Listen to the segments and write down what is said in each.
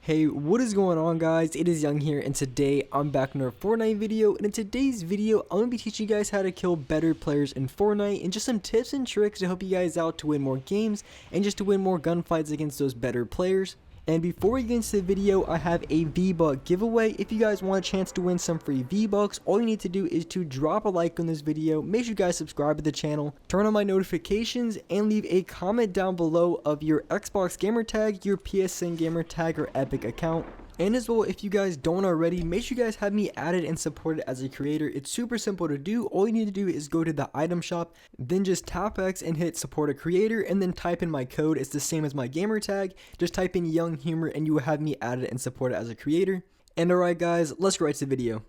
Hey, what is going on, guys? It is Young here, and today I'm back in our Fortnite video. And in today's video, I'm going to be teaching you guys how to kill better players in Fortnite and just some tips and tricks to help you guys out to win more games and just to win more gunfights against those better players. And before we get into the video, I have a V-Buck giveaway. If you guys want a chance to win some free V-Bucks, all you need to do is to drop a like on this video, make sure you guys subscribe to the channel, turn on my notifications, and leave a comment down below of your Xbox gamer tag, your PSN gamer tag, or Epic account. And as well, if you guys don't already, make sure you guys have me added and supported as a creator. It's super simple to do. All you need to do is go to the item shop, then just tap X and hit support a creator, and then type in my code. It's the same as my gamer tag. Just type in Young Humor and you will have me added and supported as a creator. And alright guys, let's go right to the video.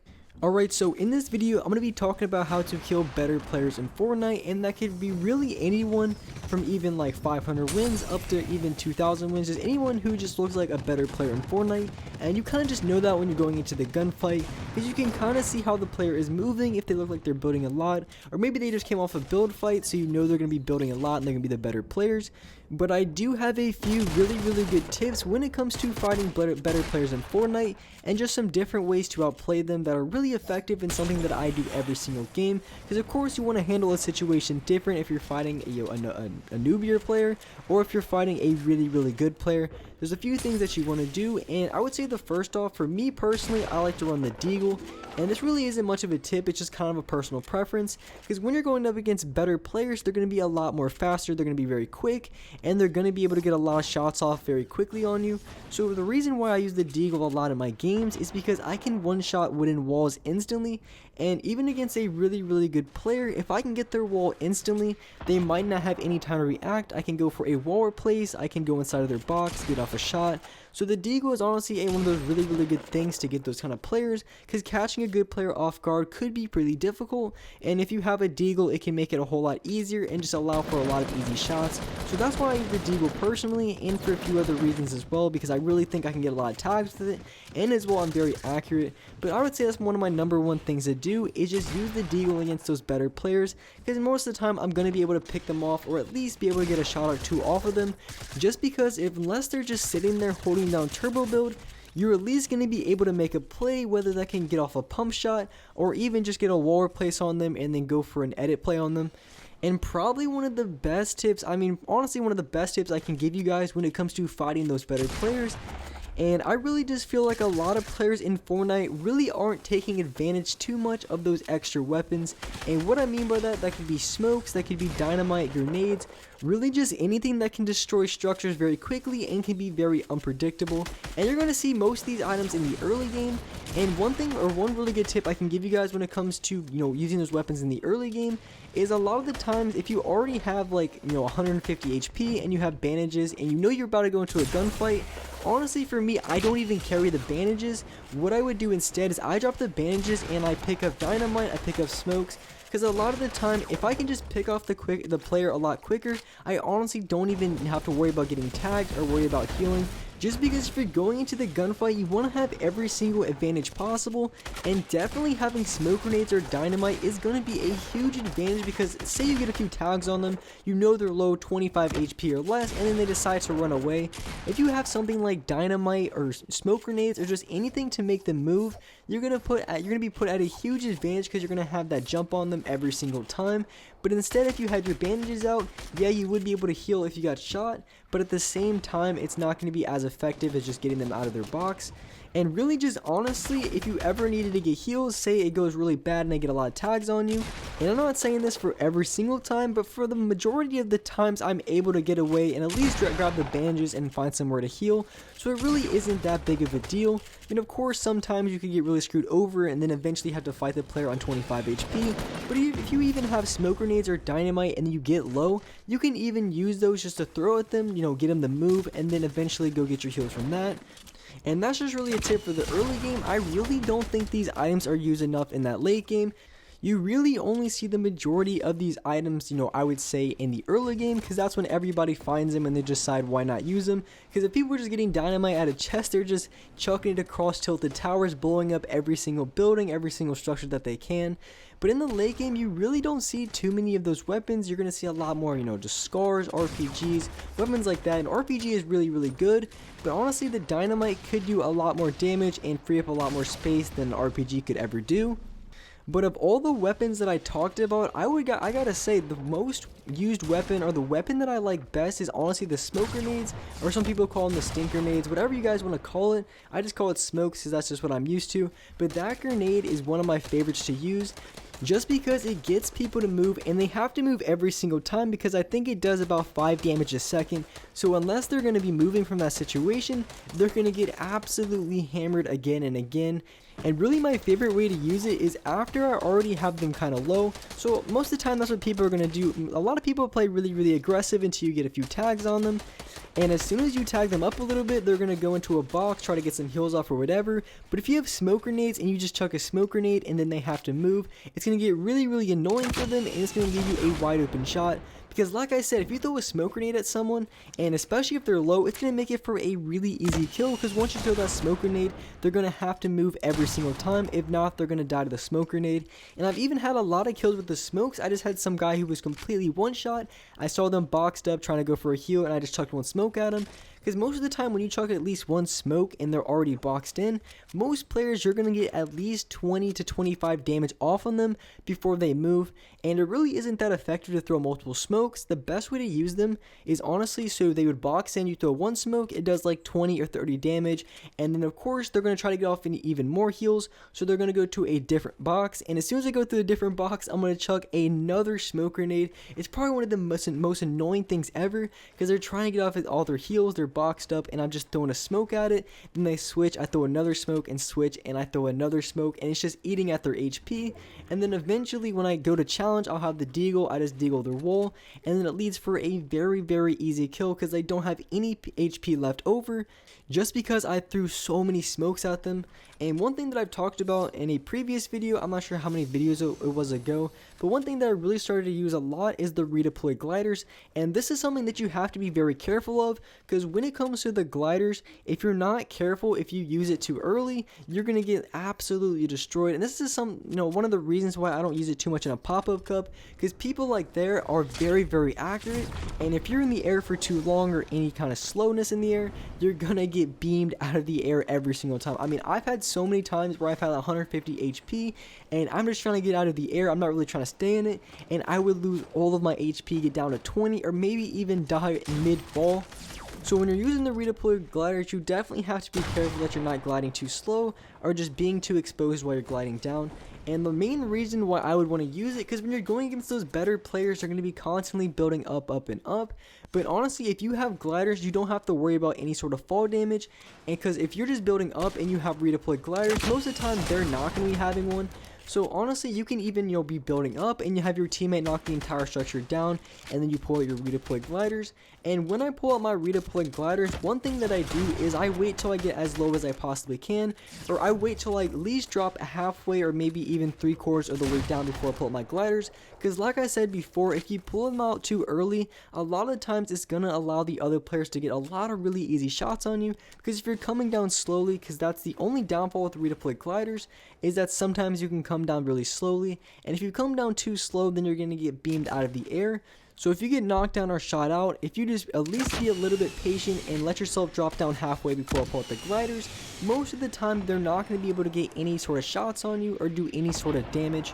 Alright, so in this video, I'm going to be talking about how to kill better players in Fortnite, and that could be really anyone from even like 500 wins up to even 2,000 wins, just anyone who just looks like a better player in Fortnite. And you kind of just know that when you're going into the gunfight, because you can kind of see how the player is moving, if they look like they're building a lot, or maybe they just came off a build fight, so you know they're going to be building a lot and they're going to be the better players. But I do have a few really good tips when it comes to fighting better players in Fortnite, and just some different ways to outplay them that are really effective and something that I do every single game. Because of course you want to handle a situation different if you're fighting a newbier player, or if you're fighting a really good player. There's a few things that you want to do, and I would say the first off, for me personally, I like to run the Deagle. And this really isn't much of a tip, it's just kind of a personal preference, because when you're going up against better players, they're going to be a lot more faster, they're going to be very quick, and they're going to be able to get a lot of shots off very quickly on you. So the reason why I use the Deagle a lot in my games is because I can one-shot wooden walls instantly, and even against a really good player, if I can get their wall instantly, they might not have any time to react. I can go for a wall replace, I can go inside of their box, get off a shot. So the Deagle is honestly one of those really good things to get those kind of players, because catching a good player off guard could be pretty difficult, and if you have a Deagle, it can make it a whole lot easier and just allow for a lot of easy shots. So that's why I use the Deagle personally, and for a few other reasons as well, because I really think I can get a lot of tags with it, and as well I'm very accurate. But I would say that's one of my #1 things to do, is just use the Deagle against those better players, because most of the time I'm going to be able to pick them off, or at least be able to get a shot or two off of them, just because unless they're just sitting there holding down turbo build, you're at least going to be able to make a play, whether that can get off a pump shot, or even just get a wall replace on them and then go for an edit play on them. And probably one of the best tips, honestly one of the best tips I can give you guys when it comes to fighting those better players. And I really just feel like a lot of players in Fortnite really aren't taking advantage too much of those extra weapons. And what I mean by that could be smokes, that could be dynamite, grenades, really just anything that can destroy structures very quickly and can be very unpredictable. And you're going to see most of these items in the early game. And one really good tip I can give you guys when it comes to, using those weapons in the early game is a lot of the times if you already have 150 HP and you have bandages and you're about to go into a gunfight, honestly for me, I don't even carry the bandages. What I would do instead is I drop the bandages and I pick up dynamite, I pick up smokes. Because a lot of the time, if I can just pick off the player a lot quicker, I honestly don't even have to worry about getting tagged or worry about healing. Just because if you're going into the gunfight, you want to have every single advantage possible, and definitely having smoke grenades or dynamite is going to be a huge advantage, because say you get a few tags on them, they're low 25 HP or less, and then they decide to run away. If you have something like dynamite or smoke grenades or just anything to make them move, you're going to be put at a huge advantage, because you're going to have that jump on them every single time. But instead, if you had your bandages out, yeah, you would be able to heal if you got shot, but at the same time, it's not going to be as effective as just getting them out of their box. And really just honestly, if you ever needed to get heals, say it goes really bad and they get a lot of tags on you, and I'm not saying this for every single time, but for the majority of the times I'm able to get away and at least grab the bandages and find somewhere to heal, so it really isn't that big of a deal. And of course sometimes you could get really screwed over and then eventually have to fight the player on 25 HP, but if you even have smoke grenades or dynamite and you get low, you can even use those just to throw at them, get them to move, and then eventually go get your heals from that. And that's just really a tip for the early game. I really don't think these items are used enough in that late game. You really only see the majority of these items, I would say in the early game, because that's when everybody finds them and they decide why not use them. Because if people are just getting dynamite out of chests, they're just chucking it across tilted towers, blowing up every single building, every single structure that they can. But in the late game, you really don't see too many of those weapons. You're going to see a lot more, just scars, RPGs, weapons like that. And RPG is really, really good. But honestly, the dynamite could do a lot more damage and free up a lot more space than an RPG could ever do. But of all the weapons that I talked about, I gotta say the most used weapon, or the weapon that I like best, is honestly the smoke grenades, or some people call them the stink grenades, whatever you guys want to call it. I just call it smokes because that's just what I'm used to. But that grenade is one of my favorites to use, just because it gets people to move, and they have to move every single time, because I think it does about 5 damage a second. So unless they're going to be moving from that situation, they're going to get absolutely hammered again and again. And really my favorite way to use it is after I already have them kind of low. So most of the time that's what people are going to do. A lot of people play really, really aggressive until you get a few tags on them. And as soon as you tag them up a little bit, they're going to go into a box, try to get some heals off or whatever. But if you have smoke grenades and you just chuck a smoke grenade and then they have to move, it's going to get really, really annoying for them, and it's going to give you a wide open shot. Because like I said, if you throw a smoke grenade at someone, and especially if they're low, it's going to make it for a really easy kill, because once you throw that smoke grenade, they're going to have to move every single time. If not, they're going to die to the smoke grenade. And I've even had a lot of kills with the smokes. I just had some guy who was completely one shot. I saw them boxed up trying to go for a heal, and I just chucked one smoke at him. Because most of the time when you chuck at least one smoke and they're already boxed in, most players, you're going to get at least 20 to 25 damage off on them before they move. And it really isn't that effective to throw multiple smokes. The best way to use them is honestly, so they would box in, you throw one smoke, it does like 20 or 30 damage. And then of course, they're going to try to get off in even more heals. So they're going to go to a different box. And as soon as I go through a different box, I'm going to chuck another smoke grenade. It's probably one of the most annoying things ever, because they're trying to get off all their heals, they're boxed up, and I'm just throwing a smoke at it. Then they switch, I throw another smoke and switch, and I throw another smoke, and it's just eating at their HP. And then eventually when I go to challenge, I'll have the Deagle, I just Deagle their wall, and then it leads for a very, very easy kill, because they don't have any HP left over, just because I threw so many smokes at them. And one thing that I've talked about in a previous video, I'm not sure how many videos it was ago, but one thing that I really started to use a lot is the redeploy gliders. And this is something that you have to be very careful of, because when it comes to the gliders, if you're not careful, if you use it too early, you're going to get absolutely destroyed. And this is one of the reasons why I don't use it too much in a pop-up cup, because people like there are very, very accurate. And if you're in the air for too long, or any kind of slowness in the air, you're going to get beamed out of the air every single time. I mean, I've had so many times where I've had 150 HP and I'm just trying to get out of the air. I'm not really trying to stay in it, and I would lose all of my HP, get down to 20, or maybe even die mid-fall. So when you're using the redeploy gliders, you definitely have to be careful that you're not gliding too slow or just being too exposed while you're gliding down. And the main reason why I would want to use it, because when you're going against those better players, they're going to be constantly building up, up, and up. But honestly, if you have gliders, you don't have to worry about any sort of fall damage. And because if you're just building up and you have redeployed gliders, most of the time they're not going to be having one. So honestly, you can even be building up and you have your teammate knock the entire structure down, and then you pull out your redeployed gliders. And when I pull out my redeployed gliders, one thing that I do is I wait till I get as low as I possibly can, or I wait till I at least drop halfway or maybe even 3/4 of the way down before I pull out my gliders. Because like I said before, if you pull them out too early, a lot of times it's going to allow the other players to get a lot of really easy shots on you. Because if you're coming down slowly, because that's the only downfall with redeployed gliders, is that sometimes you can come down really slowly, and if you come down too slow, then you're going to get beamed out of the air. So if you get knocked down or shot out, if you just at least be a little bit patient and let yourself drop down halfway before I pull out the gliders, most of the time they're not going to be able to get any sort of shots on you or do any sort of damage.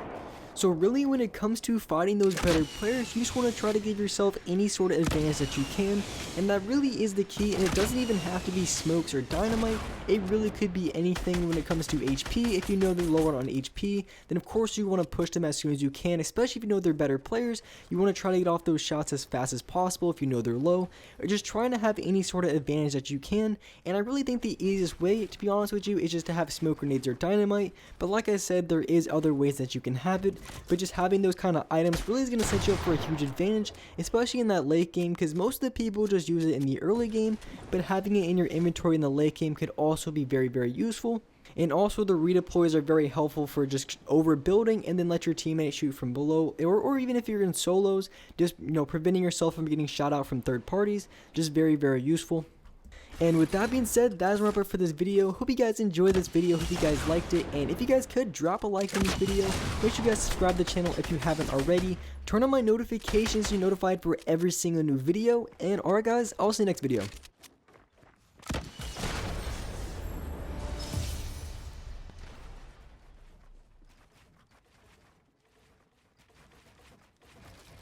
So really, when it comes to fighting those better players, you just want to try to give yourself any sort of advantage that you can, and that really is the key. And it doesn't even have to be smokes or dynamite. It really could be anything when it comes to HP. If you know they're lower on HP, then of course you want to push them as soon as you can, especially if you know they're better players. You want to try to get off those shots as fast as possible if you know they're low, or just trying to have any sort of advantage that you can. And I really think the easiest way, to be honest with you, is just to have smoke grenades or dynamite. But like I said, there is other ways that you can have it. but just having those kind of items really is going to set you up for a huge advantage, especially in that late game, because most of the people just use it in the early game, but having it in your inventory in the late game could also be very, very useful. And also the redeploys are very helpful for just overbuilding and then let your teammates shoot from below, or even if you're in solos, just preventing yourself from getting shot out from third parties, just very, very useful. And with that being said, that is wrap up for this video. Hope you guys enjoyed this video, hope you guys liked it, and if you guys could, drop a like on this video. Make sure you guys subscribe to the channel if you haven't already. Turn on my notifications so you're notified for every single new video. And alright guys, I'll see you next video.